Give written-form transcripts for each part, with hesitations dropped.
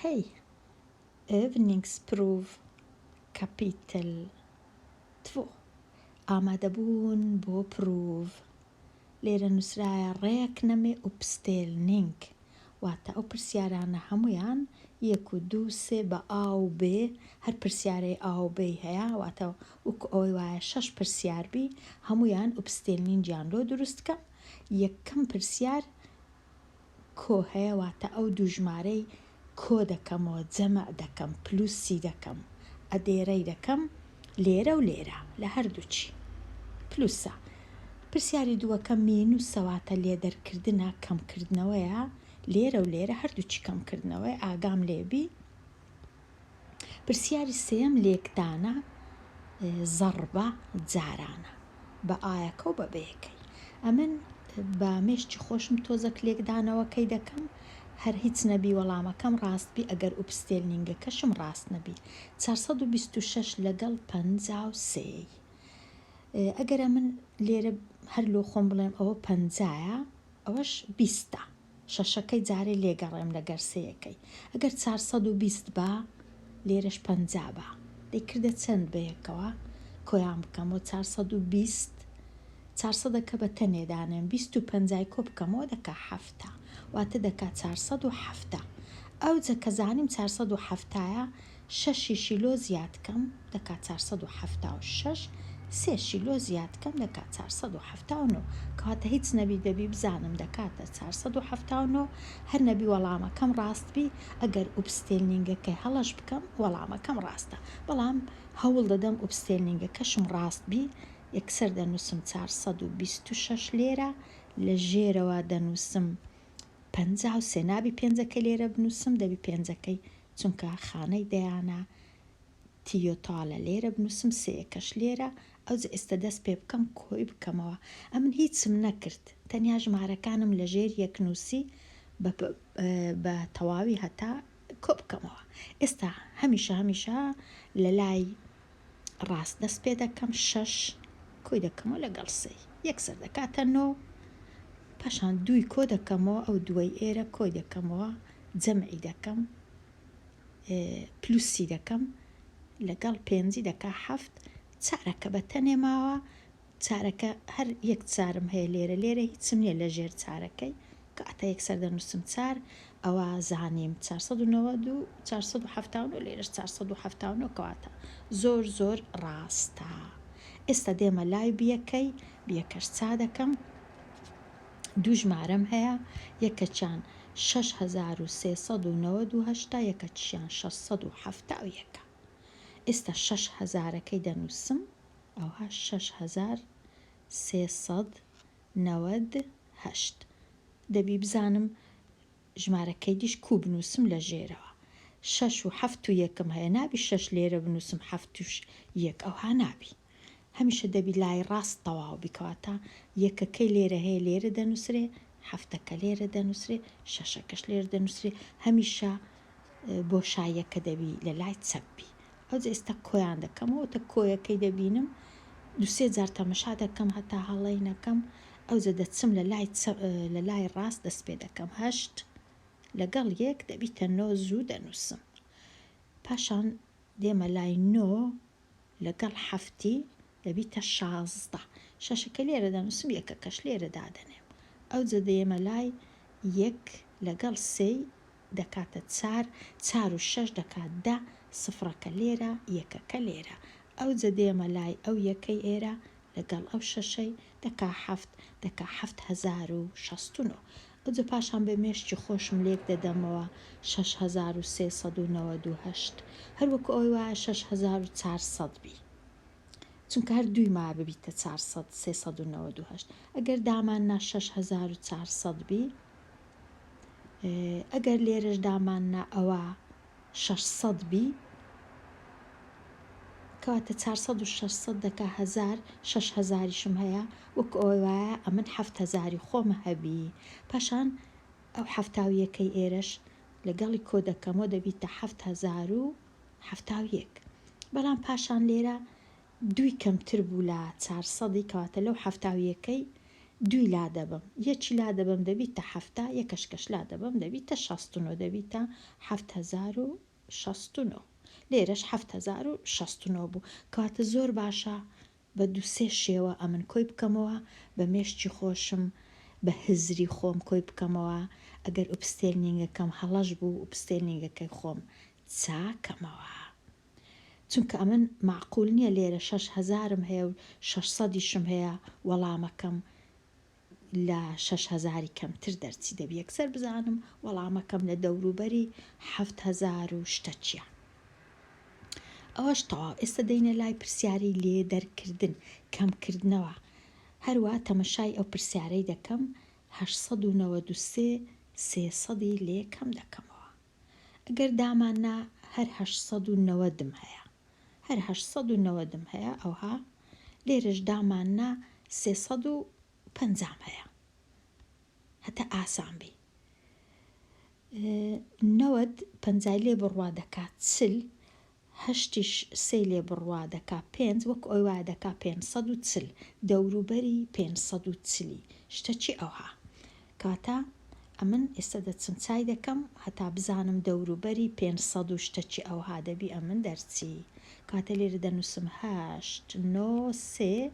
Hej! Övningsprov kapitel 2 ئامادەبوون بۆ پرۆڤ. لێرە نووسرایە ڕێکنەمێ ئوپستێلنینگ، واتە ئەو پرسیارانە هەمویان 1 و 2 و 3 بە ئا و بێ، هەر پرسیارەی ئا و بێی هەیە، واتە وەکو ئەوەی وایە 6 پرسیاربی هەمویان ئوپستێلنینگیان لۆ دروستکە. یەکەم پرسیار کۆ هەیە، واتە ئەو دوو ژمارەی کۆ دەکەمەوە، جەمع دەکەم، پلوسی دەکەم، ئەدێرەی دەکەم لێرە و لێرە لە هەردووچی پلوسە. پرسیاری دووەکە مینوسە، واتە لێدەرکردنە، کەمکردنەوەیە، لێرە و لێرە هەردووچی کەمکردنەوەی، ئاگام لێبی. پرسیاری سێم لێکدانە، زەڕبە جارانە، بە ئایەکە و بە بەیەکەی. ئەمن بە مێشتی خۆشم تۆزەک لێکدانەوەکەی دەکەم، هەر هیچ نەبی وەڵامەکەم ڕاستبی، ئەگەر ئوپستێلنینگەکەشم ڕاست نەبی. 426 لەگەڵ 53. ئەگەرە من لێرە هەر لۆ خۆم بڵێم ئەوە 50ە، ئەوەش 20ە، شەشەکەی جارێ لێگەڕێم لەگەر سەیەکەی. ئەگەر 420 بە لێرەش 50 بە، دەیکردە چەند بەیەکەوە کۆیان بکەمەوە. 420 400ەکە بە تەنێدانێن، 20 و 50 کۆ بکەمەوە دەکا 7، واتە دەکا 407. ئەو جە کە زانیم 407ە، 6 لۆ زیادکەم دەکا 476، 3 لۆ زیادکەم دەکا 479، کەواتە هیچ نەبی دەبی بزانم دەکاتە 479. هەر نەبی وەڵامەکەم ڕاستبی، ئەگەر ئوپستێلنینگەکەی هەڵەش بکەم وەڵامەکەم ڕاستە، بەڵام هەوڵ دەدەم ئوپستێلنینگەکەشم ڕاستبی. یەکسەر دەنووسم 426 لێرە، لە ژێرەوە دەنووسم 53، نابی پێنجەکەی لێرە بنووسم، دەبی پێنجەکەی چونکە خانەی دەیانە تیۆتالە لێرە بنووسم، سەیەکەش لێرە. ئەوجە ئێستا دەست پێ بکەم کۆی بکەمەوە. ئەمن هیچم نەکرد، تەنیا ژمارەکانم لە ژێر یەک نووسی بە تەواوی هەتا کۆ بکەمەوە. ئێستا هەمیشە لە لای ڕاست دەست پێ دەکەم، 6 کۆی دەکەمەوە لەگەڵ 3 یەکسەر دەکاتە 9. پاشان 2 کۆ دەکەمەوە، ئەو دوای ئێرە کۆی دەکەمەوە، جەمعی دەکەم، پلوسی دەکەم، لەگەڵ 5 دەکا 7. چارەکە بە تەنێ ماوە، چارەکە هەر یەک چارم هەیە لێرە هیچم نییە لە ژێر چارەکەی، کەواتە یەکسەر دەنووسم 4. ئەوە زانیم 490 479 لێرەش 479، کەواتە زۆر ڕاستە. ئێستا دێمە لای بیەکەش چا دەکەم، دوو ژمارەم هەیە، یەکەچیان 6398، یەکەچیان 671. ئێستا 6000ەکەی دەنووسم، ئەوها 6398. دەبی بزانم ژمارەکەی دیش کوو بنووسم لە ژێرەوە. 6 و 7 و یەکم هەیە، نابی 6 لێرە بنووسم 7 و 1، ئەوها نابی. هەمیشە دەبی لای ڕاست تەواو بیکەواتە یەکەکەی لێرە هەیە لێرە دەنووسرێ، 7ەکە لێرە دەنووسرێ، 6ەکەش لێرە دەنووسرێ، هەمیشە بۆ شایەکە دەبی لە لای چەپی. ئەوجە ئێستا کۆیان دەکەمەوە، تە کۆیەکەی دەبینم 2-3 جار تەمەشا دەکەم هەتا هەڵەی نەکەم. ئەوجە دەچم لە لای ڕاست دەست پێ دەکەم، 8 لەگەڵ 1 دەبیتە 9 زوو دەنووسم. پاشان دێمە لای 9 لەگەڵ 7 دەبیتە 16، شەشەکە لێرە دەنووسم، یەکەکەش لێرە دادەنێم. ئەوجە دێمە لای 1 لەگەڵ 3 دەکاتە 4، 4 و 6 دەکات 10، سفرەکە لێرە، یەکەکە لێرە. ئەوجە دێمە لای ئەو یەکەی ئێرە لەگەڵ ئەو شەشەی دەکا 7، دەکا 7069. ئەوجە پاشان بە مێشتی خۆشم لێک دەدەمەوە 6398، هەروەکو ئەوەی وایە 6400 بی، چونکە هەر دوی ما ببیتە 400 398. ئەگەر داماننا 6400 بی، ئەگەر لێرەش داماننا ئەوە 600 بی، کەواتە 400 و 600 دەکا 1000، 6000شم هەیە، وەکو ئەوەی وایە ئەمن 7000 خۆمە هەبی. پاشان ئەو 71ەکەی ئێرەش لەگەڵی کۆ دەکەمەوە، دەبیتە 7071. بەڵام پاشان لێرە دوی کەمتر بوو لە 400، کەواتە لەو 71ەکەی دوی لا دەبم یەکی لا دەبم دەبیتە هەفتە یەکەشکەش لا دەبم دەبیتە 69 دەبیتە 1969 لێرەش 1969 بوو کاتە زۆر باشە بە دووسێ شێوە ئەمن کۆی بکەمەوە بە مێشتی خۆشم بە هزری خۆم کۆی بکەمەوە ئەگەر ئوبستێلنینگەکەم هەڵەش بوو ئوبستێلنینگەکەی خۆم چاکەمەوە چونکە ئەمن معقول نییە لێرە 6,000م هەیە و 600شم هەیە وەڵامەکەم لە 6,000 کەمتر دەرچی دەبی یەکسەر بزانم وەڵامەکەم لە دەوروبەری 7,000 و شتە چییە ئەوەش تەواو ئێستا دەینە لای پرسیاری لێ دەرکردن کەمکردنەوە هەروە تەمەشای ئەو پرسیارەی دەکەم 893 300 لێ کەم دەکەمەوە ئەگەر داماننا هەر 890م هەیە هەر 890م هەیە ئەوها لێرەش داماننا 350 هەیە هەتا ئاسان بی 90 پەنجای لێ بڕوا دەکات چل هەشتیش سێ لێ بڕوا دەکا 5 وەک ئەوی وایە دەکا 540 دەوروبەری 540 شتە چی ئەوها کاتە ئەمن ئێستا دەچم چای دەکەم هەتا بزانم دەوروبەری 500 شتە چی ئەوها دەبی ئەمن دەرچی کاتە لێرە دەنووسم 8 9 3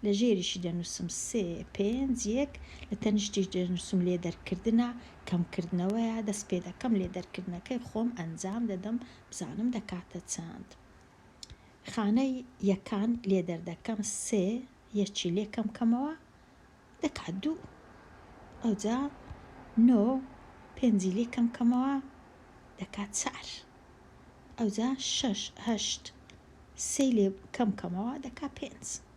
لە ژێریشی دەنووسم 3 5 1 لە تەنیشتیش دەنووسم لێ دەرکردنە کەمکردنەوەیە دەست پێ دەکەم لێ دەرکردنەکەی خۆم ئەنجام دەدەم بزانم دەکاتە چەند خانەی یەکان لێ دەردەکەم 3 یەکی لێ کەمکەمەوە دەکات 2 ئەوجا 9 5 لێ کەمکەمەوە دەکات 4 ئەوجا 6 8 سێ لێ کەمکەمەوە دەکات 5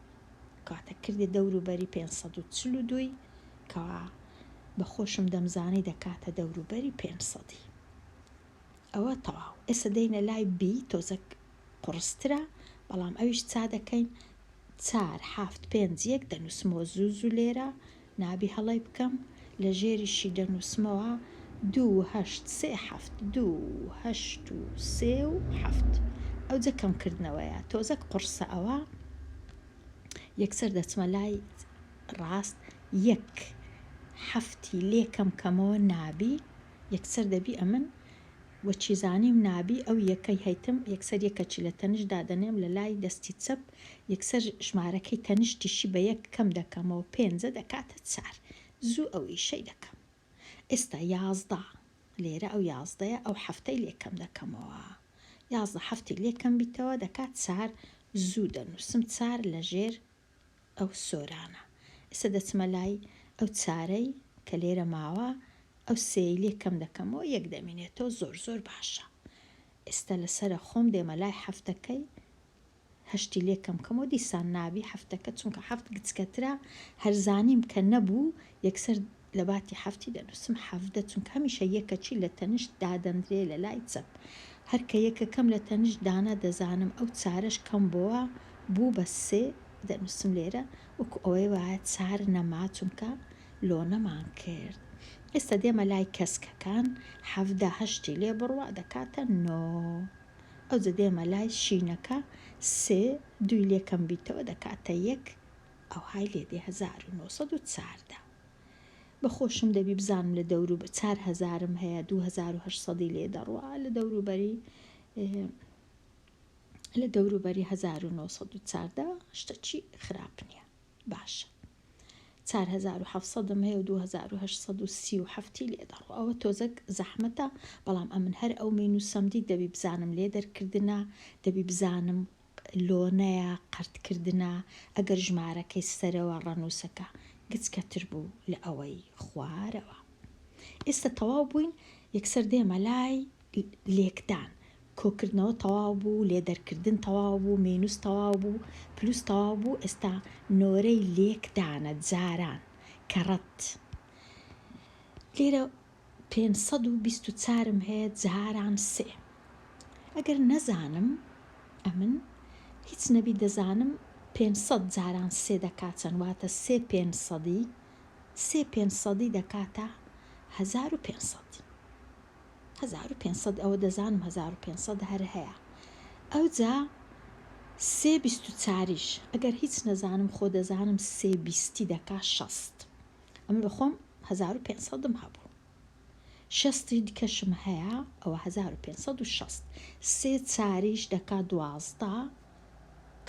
کاتە کردی دەوروبەری 542 کەوا بە خۆشم دەمزانی دەکاتە دەوروبەری 500 ئەوە تەواو ئێستا دەینە لای بی تۆزەک قڕسترە بەڵام ئەویش چا دەکەین 4 7 5 1 دەنووسمەوە زوو لێرە نابی هەڵی بکەم لە ژێریشی دەنووسمەوە 2 8 3 7 2 8 و 3 و 7 ئەو جەکەمکردنەوەیە تۆزەک قڕسە ئەوە یەکسەر دەچمە لای ڕاست یەک هەفتی لێ کەمکەمەوە نابی یەکسەر دەبی ئەمن وەچی زانیم نابی ئەو یەکەی هەیتم یەکسەر یەکەچی لە تەنیشت دادەنێم لە لای دەستی چەپ یەکسەر ژمارەکەی تەنیشتیشی بە یەک کەم دەکەمەوە 5 دەکاتە 4 زوو ئەو ئیشەی دەکەم ئێستا 11 لێرە ئەو 11ەیە ئەو هەفتەی لێ کەم دەکەمەوە 11 هەفتی لێ کەم بیتەوە دەکات 4 زوو دەنووسم 4 لە ژێر ئەو سۆرانە ئێستا دەچمە لای ئەو چارەی کە لێرە ماوە ئەو سێی لێ کەم دەکەمەوە یەک دەمێنێتەوە زۆر باشە ئێستا لەسرە خۆم دێمە لای هەفتەکەی هەشتی لێ کەمکەمەوە دیسان نابی هەفتەکە چونکە هەفت گچکەترا هەرزانیم کە نەبوو یەکسەر لە باتی هەفتی دەنووسم هەفتە چونکە هەمیشە یەکەچی لە تەنیشت دادەندرێ لە لای چەپ هەرکە یەکەکەم لە تەنیشت دانا دەزانم ئەو چارەش کەم بووە بوو بە سێ دەنووسم لێرە وەکو ئەوەی وایە چار نەما چونکە لۆ نەمان کرد ئێستا دێمە لای کەسکەکان 7 لێ بڕوا دەکاتە 9 ئەوجە دێمە لای شینەکە 3 دوی لێکەم بیتەوە دەکاتە 1 ئەو های لێدێ 1940 بە خۆشم دەبی بزانم لە دەوروبەر 4,000م هەیە 2,800 لێ دەڕوا لە دەوروبەری 1940 شتەچی خراپ نییە باشە 4,700م هەیە و 2,837 لێ دەڕوا ئەوە تۆزەک زەحمەتە بەڵام ئەمن هەر ئەو مینوسەمدی دەبی بزانم لێ دەرکردنە دەبی بزانم لۆنەیە قەرتکردنە ئەگەر ژمارەکەی سەرەوە ڕەنووسەکە گچکەتر بوو لە ئەوەی خوارەوە ئێستا تەواو بووین یەکسەر دێمە لای لێکدان کۆکردنەوە تەواو بوو لێدەرکردن تەواو بوو مینوس تەواو بوو پلوس تەواو بوو ئێستا نۆرەی لێکدانە جاران کەڕەت لێرە 524م هەیە جاران سێ ئەگەر نەزانم ئەمن هیچ نەبی دەزانم 500 جاران سێ دەکات چەند واتە 3,500 دەکاتە 1,500 ئەوە دەزانم 1,500 هەر هەیە ئەوجا 3,24ش ئەگەر هیچ نەزانم خۆ دەزانم 3,20 دەکا 60 ئەمە بەخۆم 1500 هەبوو. 60 دیکەشم هەیە ئەوە 1560. 3 چاریش دەکا 12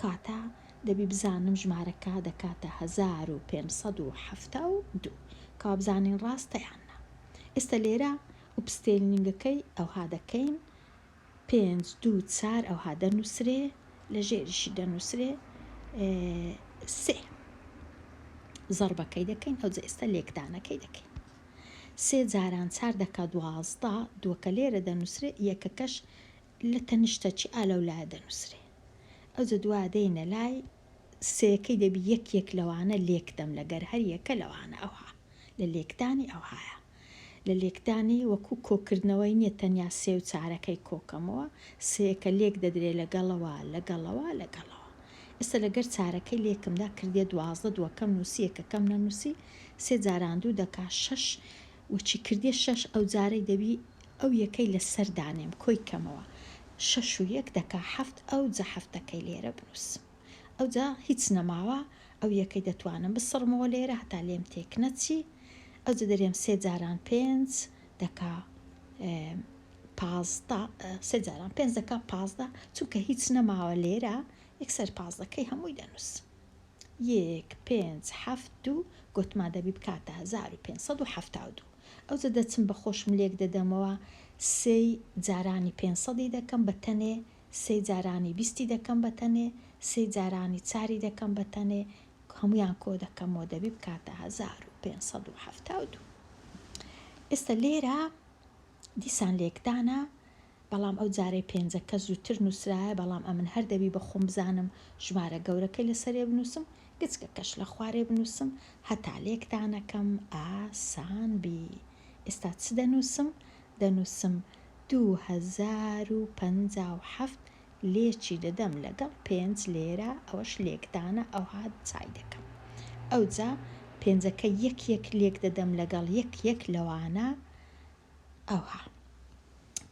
کاتە دەبی بزانم ژمارەکە دەکاتە 1572 کا بزانین ڕاستەیاننا. ئێستا لێرە ئوبستێلنینگەکەی ئەوها دەکەین 5 2 4 ئەوها دەنووسرێ لە ژێریشی دەنووسرێ 3 زەربەکەی دەکەین ئەو ئێستا لێکدانەکەی دەکەین 3 جاران 4 دەکا 12 دووەکە لێرە دەنووسرێ یەکەکەش لە تەنیشتەچی ئالەولایە دەنووسرێ ئەو دوا دەینە لای سێەکەی دەبی یەک لەوانە لێکدەم لەگەر هەر یەکە لەوانە ئەوها لە لێکدانی ئەوهایە لە لێکدانی وەکو کۆکردنەوەی نییە تەنیا 3 و 4ەکەی کۆکەمەوە سێەکە لێک دەدرێ لەگەڵەوە ئێستا لەگەر چارەکەی لێکمدا کردێ 12 دووەکەم نووسی یەکەکەم نەنووسی 3 جاران 2 دەکا 6 وچی کردێ 6 ئەو جارەی دەبی ئەو یەکەی لەسەر دانێم کۆی کەمەوە 6 و 1 دەکا 7 ئەو جە هەفتەکەی لێرە بنووسم ئەو جا هیچ نەماوە ئەو یەکەی دەتوانم بسڕمەوە لێرە هەتا لێم تێک نەچی ئەو جە دەرێم 3 جاران 5 دەکا 3 جاران 5 دەکا 15 چونکە هیچ نەماوە لێرە یەکسەر 15ەکەی هەمووی دەنووس 1 5 7 2 گوتما دەبی بکاتە 1572 ئەو جە دەچم بە خۆشم لێک دەدەمەوە 3 جارانی 500 دەکەم بە تەنێ 3 جارانی 20 دەکەم بە تەنێ 3 جارانی 4 دەکەم بە تەنێ هەمویان کۆ دەکەمەوە دەبی بکاتە 1572 ئێستا لێرە دیسان لێکدانە بەڵام ئەو جارەی 5ەکە زووتر نووسرایە بەڵام ئەمن هەر دەبی بە خۆم بزانم ژمارە گەورەکەی لەسەرێ بنووسم گچکەکەش لە خوارێ بنووسم هەتا لێکدانەکەم ئاسان بی ئێستا چ دەنووسم 2057 لێکی دەدەم لەگەڵ 5 لێرە ئەوەش لێکدانە ئەو هات چای دەکەم ئەو جا 5ەکە یەک لێک دەدەم لەگەڵ یەک لەوانە ئەوها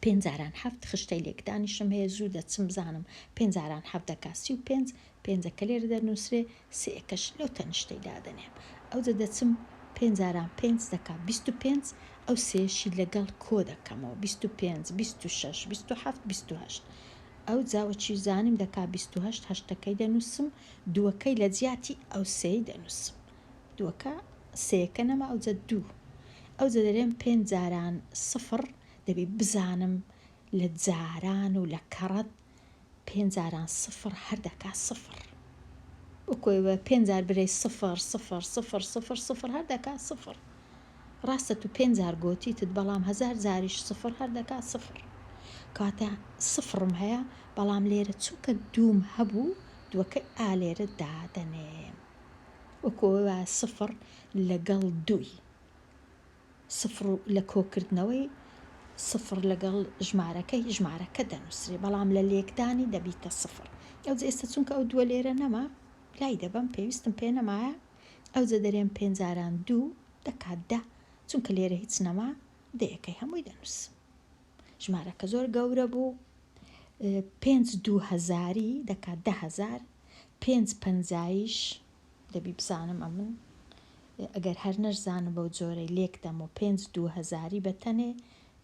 5 جاران 7 خشتەی لێکدانیشم هەیە زوو دەچم بزانم 5 جاران 7 دەکا 35 5ەکە لێرە دەنووسرێ سێەکەش لەو تەنیشتەی دادەنێم ئەو جا دەچم 5 جاران 5 دەکا 25 ئەو سێشی لەگەڵ کۆ دەکەمەوە 25 26 27 28 ئەو جاوەچی زانیم دەکا 28 هەشتەکەی دەنووسم دووەکەی لە جیاتی ئەو سێی دەنووسم دووەکە سێەکە نەما ئەو جە دوو ئەو جە دەرێم 5 جاران 0 دەبی بزانم لە جاران و لە کەڕەت 5 جاران 0 هەر دەکا 0 وەکۆی 5 جار برەی 0 0 0 0 0 هەر دەکا 0 ڕاستە تو 5 جار گۆتیتت بەڵام 1000 جاریش 0 هەر دەکا 0 کاتە 0م هەیە بەڵام لێرە چونکە دووم هەبوو دووەکەی ئالێرە دادەنێم وەکۆوە 0 لەگەڵ دووی 0 لە کۆکردنەوەی 0 لەگەڵ ژمارەکە دەنووسێ بەڵام لە لێکدانی دەبیتە 0 ئەو ئێستا چونکە ئەو دووە لێرە نەما لای دەبم پێویستم پێ نەمایە ئەو جە دەرێم 5 جاران 2 دەکات 10 چونکە لێرە هیچ نەما دەیەکەی هەمووی دەنووسم ژمارەکە زۆر گەورە بوو 5 2000 دەکات 10000 5 50 دەبی بزانم ئەمن ئەگەر هەر نەشزانم بەو جۆرەی لێکدەم و 5 2000 بەتەنێ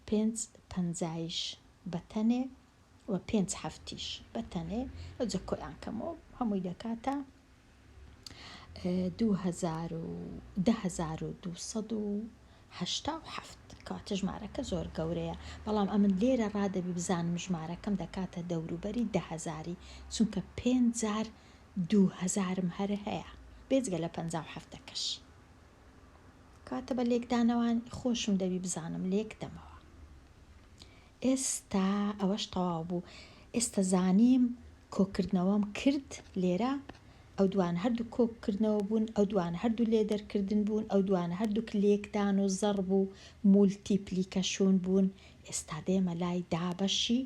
5 50 بەتەنێ و 5 هەفتیش بەتەنێ ئەو جە کۆیان کەمەوە هەمووی دەکاتە 10287 کاتە ژمارەکە زۆر گەورەیە بەڵام ئەمن لێرە ڕادەبی بزانم ژمارەکەم دەکاتە دەوروبەری 10000 چونکە 5 جار 2000م هەر هەیە بێجگە لە 57ەکەش کاتە بە لێکدانەوان خۆشم دەبی بزانم لێکدەمەوە ئێستا ئەوەش تەواو بوو ئێستا زانیم کۆکردنەوەم کرد لێرە ئەو دوان هەردوو کۆکردنەوە بوون ئەو دوان هەردوو لێدەرکردن بوون ئەو دوان هەردووک لێکدان و زەڕب و مولتیپلیکەشون بوون ئێستا دێمە لای دابەشی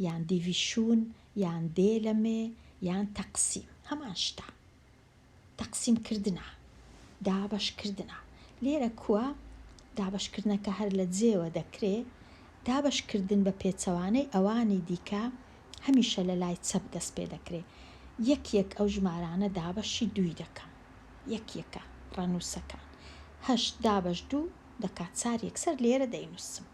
یان دیڤیشون یان دێلەمێ یان تەقسیم هەمان شتە تەقسیمکردنە دابەشکردنە لێرە کووە دابەشکردنەکە هەر لە جێوە دەکرێ دابەشکردن بە پێچەوانەی ئەوانی دیکە هەمیشە لە لای چەپ دەست پێ دەکرێ یەک ئەو ژمارانە دابەشی دووی دەکەم یەکە ڕەنووسەکان هەشت دابەش دوو دەکات چار یەکسەر لێرە دەینووسم،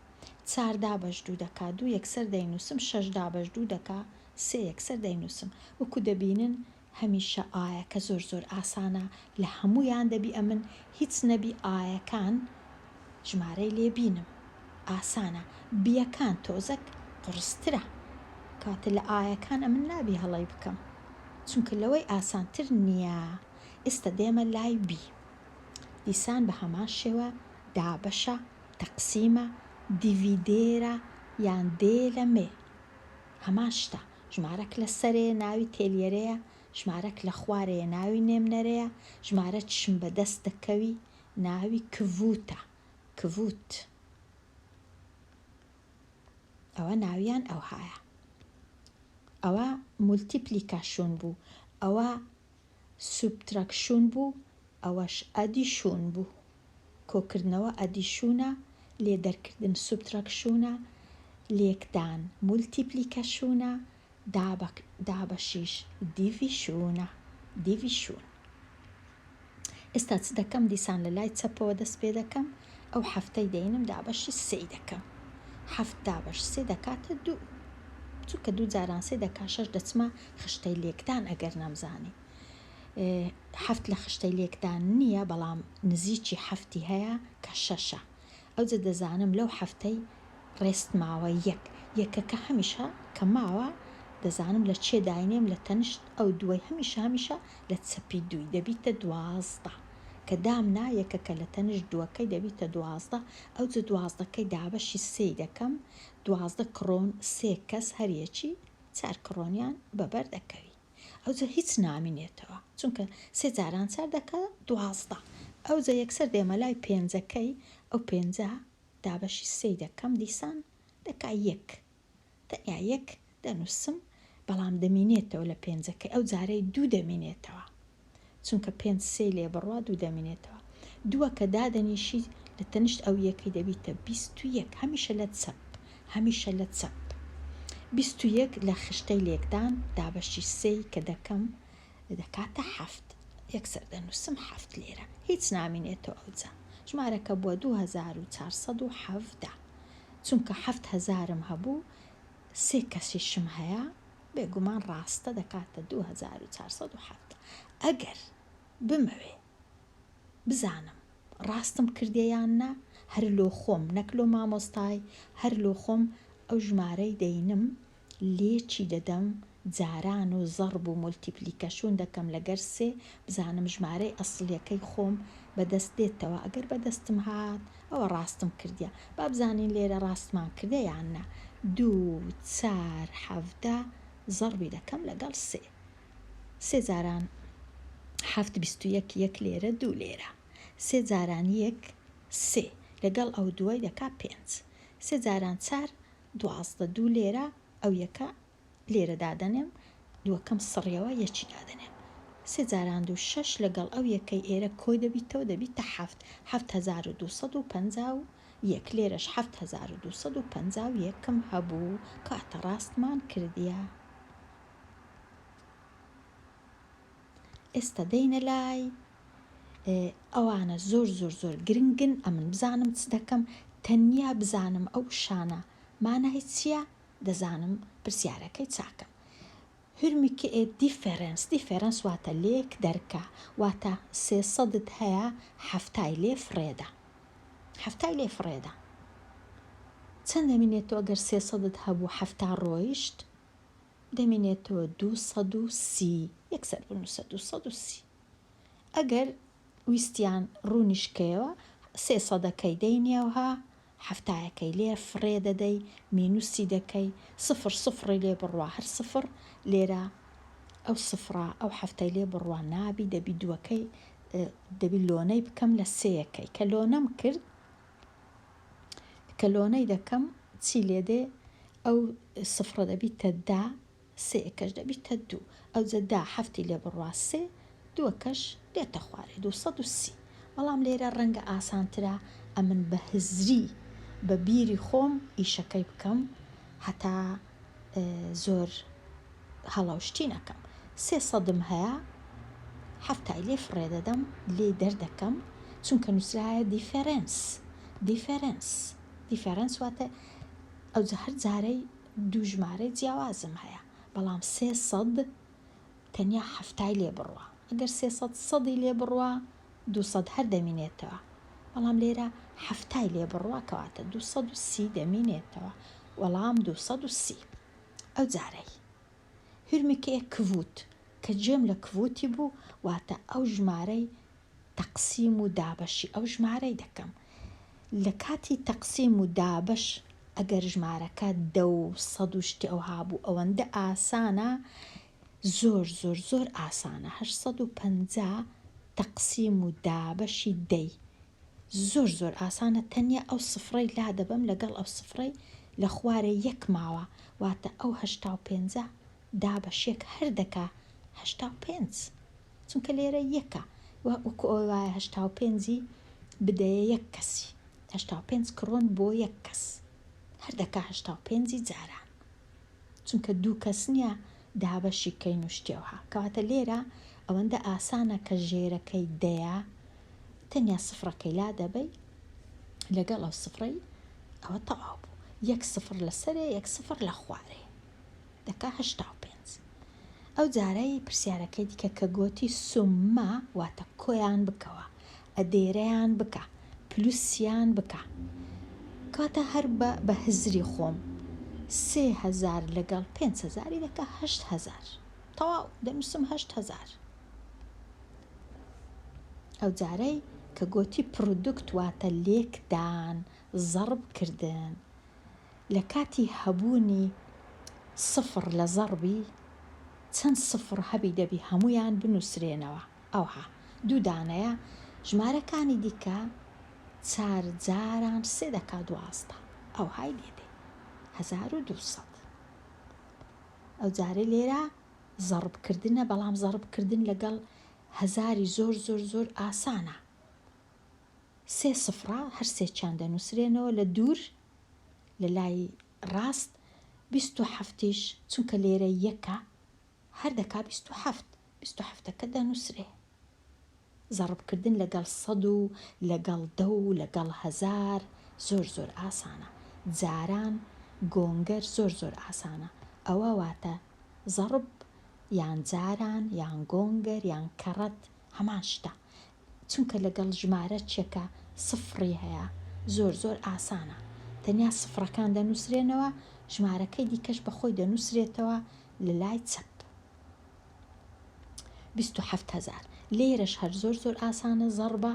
چار دابەش دوو دەکات دوو یەکسەر دەینووسم، شەش دابەش دوو دەکات سێ یەکسەر دەینووسم. وەکو دەبینن هەمیشە ئایەکە زۆر زۆر ئاسانە، لە هەمویان دەبی ئەمن هیچ نەبی ئایەکان ژمارەی لێبینم ئاسانە، بیەکان تۆزەک قڕسترە، کاتە لە ئایەکان ئەمن نابی هەڵی بکەم چونکە لەوەی ئاسانتر نییە. ئێستا دێمە لای بی، دیسان بە هەمان شێوە دابەشە، تەقسیمە، دیڤیدێرە یان دێ لە مێ، هەمان شتە. ژمارەك لە سەرێ ناوی تێلیەرەیە، ژمارەك لە خوارەیە ناوی نێمنەرەیە، ژمارە چشم بەدەست دەکەوی ناوی کڤوتە، کڤوت، ئەوە ناویان ئەوهایە. ئەوە مولتیپلیکاشۆن بوو، ئەوە سوبتراکشۆن بوو، ئەوەش ئەدیشۆن بوو. کۆکردنەوە ئەدیشۆنە، لێ دەرکردن سوبتراکشۆنە، لێکدان مولتیپلیکاشۆنە، دابەشیش دیڤیشۆنە، دیڤیشۆن. ئێستا چ دەکەم؟ دیسان لە لای چەپەوە دەست پێ دەکەم، ئەو هەفتەی دەینم دابەشی سێی دەکەم، هەفت دابەش سێ دەکاتە دوو، چونکە دوو جاران سێ دەکات شەش دەچمە خشتەی لێکدان ئەگەر نەمزانی. هەفت لە خشتەی لێکدان نییە، بەڵام نزیکی هەفتی هەیە کە شەشە. ئەوجە دەزانم لەو هەفتەی ڕێست ماوە یەک، یەکەکە هەمیشە کە ماوە دەزانم لە چێ داینێم، لە تەنشت ئەو دوای هەمیشە لە چەپی دووی دەبیتە دوازدە، کە دامنا یەکەکە لە تەنشت دووەکەی دەبیتە دوازدە. ئەوجە دوازدەکەی دابەشی سێی دەکەم، دوازدە کڕۆن سێ کەس هەریەکی چار کڕۆنیان بەبەر دەکەوی، ئەوجە هیچ نامینێتەوە چونکە سێ جاران چار دەکات دوازدە. ئەوجە یەکسەر دێمە لای پێنجەکەی، ئەو پێنجە دابەشی سێی دەکەم، دیسان دەکا یەک، تەنیا یەک دەنووسم، بەڵام دەمینێتەوە لە پێنجەکەی، ئەو جارەی دوو دەمینێتەوە چونکە پێنج سێ لێ بڕوا دوو دەمینێتەوە. دووە کە دادەنیشی لە تەنشت ئەو یەکەی دەبیتە 21، هەمیشە لە چەپ، هەمیشە لە چەپ. 21 لە خشتەی لێکدان دابەشی سێی کە دەکەم دەکاتە هەفت، یەکسەر دەنووسم هەفت لێرە، هیچ نامینێتەوە. ئەوجا ژمارەکە بووە 2417، چونکە 7000م هەبوو، سێ کەسیشم هەیە، بێگومان ڕاستە دەکاتە 2407. ئەگەر بمەوێ بزانم ڕاستم کردیان نا، هەر لۆ خۆم نەک لۆ مامۆستای، هەر لۆ خۆم ئەو ژمارەی دەینم لێچی دەدەم، جاران و زەرب و مولتیپلیکەشۆن دەکەم لەگەر سێ، بزانم ژمارەی ئەسڵیەکەی خۆم بەدەست دێتەوە. ئەگەر بەدەستم هات ئەوە ڕاستم کردیە، با بزانین لێرە ڕاستمان کردە یان نا. 2417 زەربی دەکەم لەگەڵ سێ، سێ جاران هەفت 21 یەک لێرە دوو لێرە، سێ جاران یەک سێ لەگەڵ ئەو دوای دەکا پێنج، سێ جاران چار دوازدە، دوو لێرە ئەو یەکە لێرە دادەنێم، دووەکەم سڕیەوە یەکی دادەنێم، سێ جاران دوو شەش لەگەڵ ئەو یەکەی ئێرە کۆی دەبیتەوە دەبیتە هەفت، 7251 لێرەش 7251 هەبوو، کاتە ڕاستمان کردیە. ئێستا دەینە لای ئەوانە زۆر زۆر زۆر گرنگن، ئەمن بزانم چ دەکەم، تەنیا بزانم ئەو شانە مانای چییە، دەزانم پرسیارەکەی چاکەم. هورمیکە دیفەرەنس واتە لێک دەرکە، واتە 300 هەیە، هەفتای لێ فرێدە، هەفتای لێ فرێدە. چەند دەمینێتەوە ئەگەر 300 هەبوو هەفتا ڕۆیشت؟ دەمینێتەوە 230، یەکسەر بنووسە 230. ئەگەر ویستیان ڕوونیشکەوە 300ەکەی دەینێوها، هەفتایەکەی لێ فرێ دەدەی، مینوسی دەکەی، سفر سفری لێ بڕوا، هەر سفر لێرە ئەو سفرە ئەو هەفتەی لێ بڕوا نابی، دەبی دووەکەی دەبی لۆنەی بکەم لە سێیەکەی، کە لۆنەم کرد، کە لۆنەی دەکەم چی لێدێ، ئەو سفرە دەبیتە دا، سێیەکەش دەبیتە دوو، ئەوجە دا هەفتی لێ بڕوا سێ، دووەکەش دێتە خوارێ 230. بەڵام لێرە ڕەنگە ئاسانترە ئەمن بە هزری بە بیری خۆم ئیشەکەی بکەم، هەتا زۆر هەڵەوشتی نەکەم. 300م هەیە، هەفتای لێ فرێ دەدەم، لێ دەردەکەم، چونکە نووسرایە دیفەرەنس واتە ئەو هەر جارەی دوو ژمارەی جیاوازم هەیە، بەڵام 300 تەنیا 7 لێ بڕوە. ئەگەر 300 سەدی لێ بڕوە 200 هەر دەمینێتەوە، بەڵام لێرە 7 لێ بڕوە کەواتە 230 دەمینێتەوە، وەڵام 230. ئەو جارەی هورمێکەیە کڤوت کە جێم لە کڤوتی بوو، واتە ئەو ژمارەی تەقسیم و دابەشی ئەو ژمارەی دەکەم. لە کاتی تەقسیم و دابش ئەگەر ژمارەکە 100 شتی ئەو هابوو ئەوەندە ئاسانە، زۆر ئاسانە. 850 تەقسیم و دابەشی دەی زۆر ئاسانە. تەنیا ئەو سفرەی لا دەبم لەگەڵ ئەو سفرەی لە خوارێ یەک ماوە، واتە ئەو 85 دابەشێک هەر دەکا 85، چونکە لێرە یەکە وەکو ئەو وایە 85 بدەیە یەک کەسی، 85 کڕۆن بۆ یەک کەس هەر دەکا 85 جاران، چونکە دوو کەس نییە دابەشی کەین و شتێوها. کەواتە لێرە ئەوەندە ئاسانە کە ژێرەکەی دەیە تەنیا سفرەکەی لا دەبەی لەگەڵ ئەو سفرەی ئەوە تەواو بوو. یەک سفر لەسەرێ یەک سفر لە خوارێ دەکا 85. ئەو جارەی پرسیارەکەی دیکە کە گوتی سوممە واتە کۆیان بکەوە، ئەدێرەیان بکە، پلوسیان بکە، کاتە هەر بە هزری خۆم 3000 لەگەڵ 5000 دەکا 8000 تەواو دەنووسم 8000. ئەو جارەی کە گوتی پرۆدوکت واتە لێکدان زەرب کردن، لە کاتی هەبوونی سفر لە زەربی چەند سفر هەبی دەبی هەمویان بنووسرێنەوە. ئەوها دوو دانەیە، ژمارەکانی دیکە 4 جاران 3 دەکا 12 ئەو های دێدێ 1200. ئەو جارە لێرە زەربکردنە، بەڵام زەربکردن لەگەڵ هەزاری زۆر ئاسانە. 3 سفرە هەر سێکیان دەنووسرێنەوە لە دوور لە لای ڕاست 27ش چونکە لێرە یەکە هەر دەکا 27ەکە دەنووسرێ. زەربکردن لەگەڵ 100 و لەگەڵ 10 و لەگەڵ 1000 زۆر ئاسانە. جاران گۆنگەر زۆر ئاسانە. ئەوە واتە زەرب یان جاران یان گۆنگەر یان کەڕەت هەمان شتە، چونکە لەگەڵ ژمارە چێکە سفری هەیە زۆر ئاسانە. تەنیا سفرەکان دەنووسرێنەوە، ژمارەکەی دیکەش بەخۆی دەنووسرێتەوە لە لای چەپ. 27000 لێرەش هەر زۆر ئاسانە. زەربە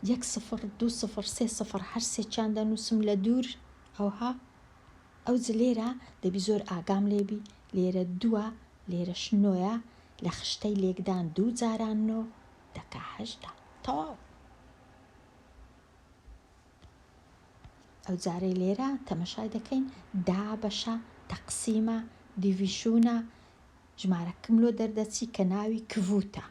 1 سفر 2 سفر 3 سفر هەر سێکیان دەنووسم لە دوور ئەوها. ئەو لێرە دەبی زۆر ئاگام لێبی، لێرە 2 لێرەش 9 لە خشتەی لێکدان 2 جاران 9 دەکا 18 تەواو. ئەو جارەی لێرە تەمەشای دەکەین دابەشە، تەقسیمە، دیڤیژنە، ژمارەکەم لۆ دەردەچی کە ناوی کڤوتە.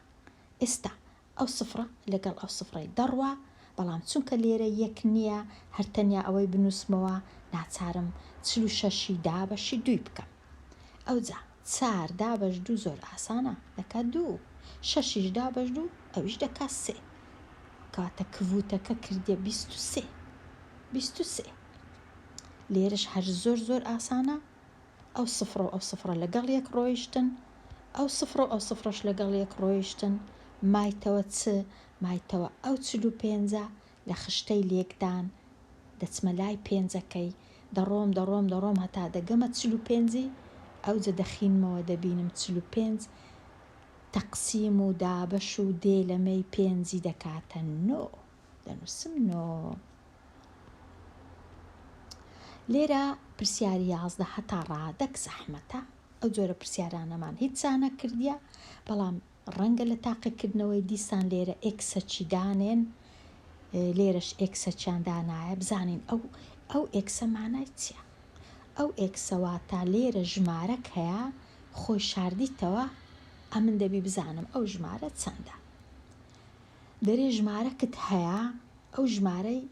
ئێستا ئەو سفرە لەگەڵ ئەو سفرەی دەڕوە، بەڵام چونکە لێرە یەک نییە هەر تەنیا ئەوەی بنووسمەوە، ناچارم 46 دابەشی 2 بکەم. ئەو جا 4 دابەش 2 زۆر ئاسانە دەکات 2، 6 دابەش 2 ئەویش دەکا 3، کاتە کڤوتەکە کردێ 23. لێرش هەر زۆر ئاسانە. ئەو سفرە و ئەو سفرە لەگەڵ یەک ڕۆیشتن، ئەو سفرە و ئەو سفرەش لەگەڵ یەک ڕۆیشتن، مایتەوە مایتەوە ئەو 45 لە خشتەی لێکدان دەچمە لای 5ەکەی، دەڕۆم هەتا دەگەمە 45، ئەو جە دەخینمەوە دەبینم 45 تەقسیم و دابەش و دێ لەمەی 5 دەکاتە 9 دەنووسم 9. لێرە پرسیاری 11 هەتا ڕادەک زەحمەتە. ئەو جۆرە پرسیارانەمان هیچ چانە کردیە، بەڵام ڕەنگە لە تاقیکردنەوەی دیسان لێرە ئێکسەچی دانێن، لێرەش ئێکسەچیان دانایە. بزانین ئەو ئێکسە مانای چییە؟ ئەو ئێکسەوە تا لێرە ژمارەک هەیە خۆی شاردیتەوە، ئەمن دەبی بزانم ئەو ژمارە چەندە. دەرێ ژمارەکت هەیە، ئەو ژمارەی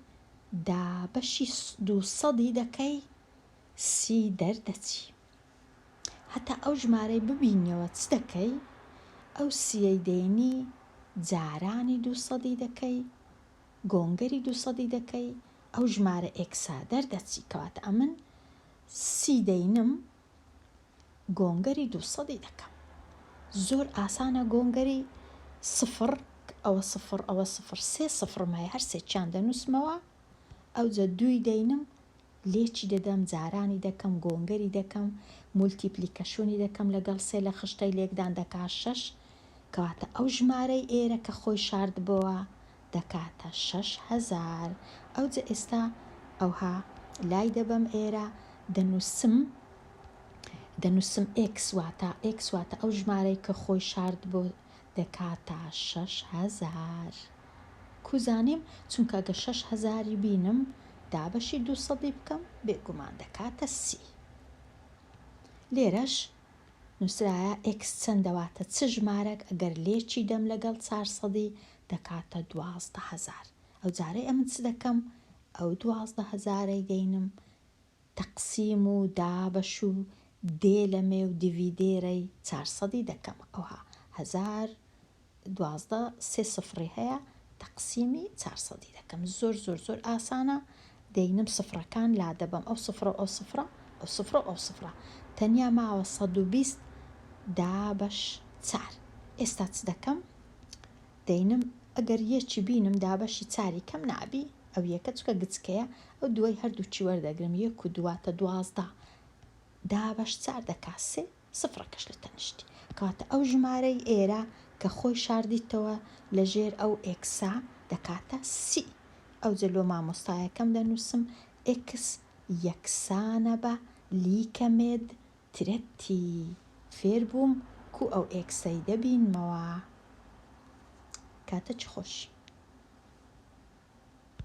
دابەشی 200 دەکەی 30 دەردەچی. هەتا ئەو ژمارەی ببینیەوە چ دەکەی، ئەو 30 دێنی جارانی 200 دەکەی گۆنگەری 200 دەکەی ئەو ژمارە ئێکسا دەردەچی کەواتە ئەمن سی دەینم گۆنگەری 200 دەکەم. زۆر ئاسانە گۆنگەری سفر ئەوە سفر ئەوە سفر سێ سفرمای هەر سێکیان دەنووسمەوە ئەو جە دوی دەینم لێکی دەدەم جارانی دەکەم گۆنگەری دەکەم مولتیپلیکەشنی دەکەم لەگەڵ سێ لە خشتەی لێکدان دەکا 6 کەواتە ئەو ژمارەی ئێرە کە خۆی شاردبەوە دەکاتە 6000. ئەو جە ئێستا ئەوها لای دەبەم ئێرە دەنووسم x واتە ئەو ژمارەی کە خۆی شارد بۆ دەکاتە 6000 کوزانیم چونکە گە 6000 بینم دابەشی 200 بکەم بێگومان دەکاتە 30. لێرەش نووسرایە x چەندەواتە چ ژمارەك ئەگەر لێکی دەم لەگەڵ 400 دەکاتە 12000. ئەو جارەی ئەمن چ دەکەم ئەو 12000 دەینم تەقسیم و دابەش و دێ لەمێ و دیڤیدێرەی 400 دەکەم ئەوها 1012 سێ سفری هەیە تەقسیمی 400 دەکەم. زۆر ئاسانە دەینم سفرەکان لا دەبەم ئەو سفرە ئەو سفرە ئەو سفرە ئەو سفرە تەنیا ماوە 120 دابەش 4. ئێستا چ دەکەم دەینم ئەگەر یەکی بینم دابەشی 4 کەم نابی ئەو یەکە چکە گچکەیە ئەو دوای هەردووچی وەردەگرم 1 و 2 واتە 12 دابەش 4 دەکا 3 سفرەکەش لە تەنیشتی کەواتە ئەو ژمارەی ئێرە کە خۆی شاردیتەوە لەژێر ئەو ئێکسا دەکاتە 30. ئەو جلۆ مامۆستایەکەم دەنووسم x یەکسانە بە لیکەمێد ترەتی فێر بووم کو ئەو ئێکسەی دەبینمەوە کاتە چ خۆشی.